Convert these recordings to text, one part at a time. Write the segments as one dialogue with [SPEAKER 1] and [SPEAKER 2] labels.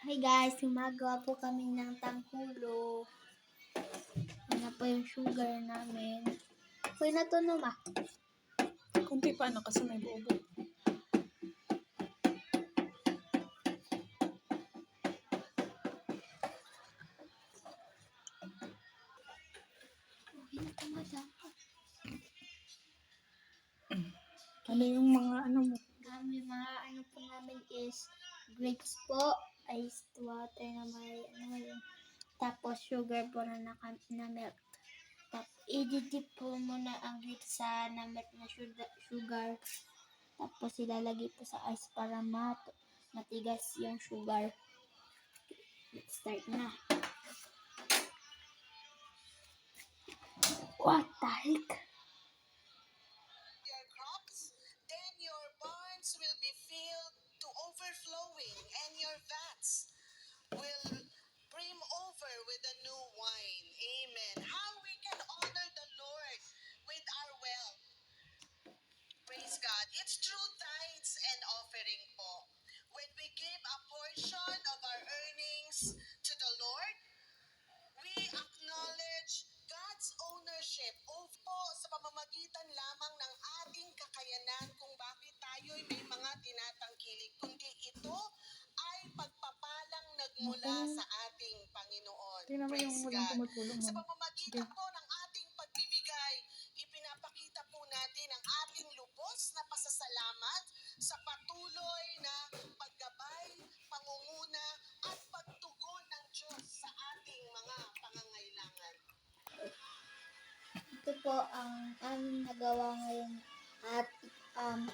[SPEAKER 1] Hi guys, gumagawa po kami ng tangkulo. Ano po yung sugar namin. Kuy na to no ma.
[SPEAKER 2] Kunti pa kasi may bobo. Ano yung mga ano mo?
[SPEAKER 1] Yung mga ano po namin is grapes po, iced water na may tapos sugar po na na-melt. Tapos i-dip po muna ang grapes sa na-melt na sugar. Tapos ilalagay po sa ice para matigas yung sugar. Let's start na. What the heck?
[SPEAKER 3] Your crops, then your barns will be filled to overflowing and your vats will brim over with the new wine. Amen. How we can honor the Lord with our wealth. Praise God. It's through tithes and offering po. When we give a portion of our earnings to the Lord, we acknowledge God's ownership po sa pamamagitan lamang ng ating kakayanan kung bakit tayo'y may mga tinatangkilik, kundi ito ay pagpapalang nagmula sa ating Panginoon.
[SPEAKER 2] Tingnan mo yung
[SPEAKER 3] Praise
[SPEAKER 2] walang
[SPEAKER 3] God.
[SPEAKER 2] tumutulong
[SPEAKER 3] Sa
[SPEAKER 2] mo.
[SPEAKER 3] pamamagitan po ng ating pagbibigay, ipinapakita po natin ang ating lubos na pasasalamat sa patuloy na paggabay, pangunguna, at pagtugon ng Diyos sa ating mga pangangailangan.
[SPEAKER 1] Ito po ang aming nagawa ngayon at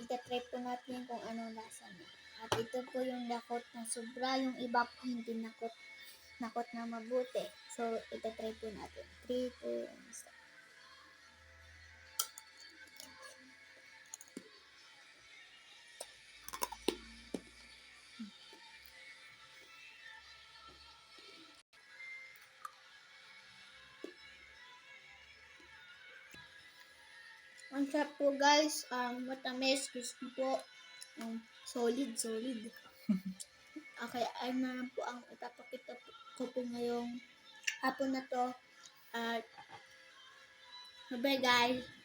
[SPEAKER 1] itatry po natin kung ano lasa niya. At ito po yung lakot na sobra, yung iba po hindi nakot na mabuti. So, itatry po natin. 3, 2, 1, start. Ang sarap po guys, matamis, crispy po, solid. Okay, ay na lang po ang ipapakita ko po ngayong hapon na to. At bye guys!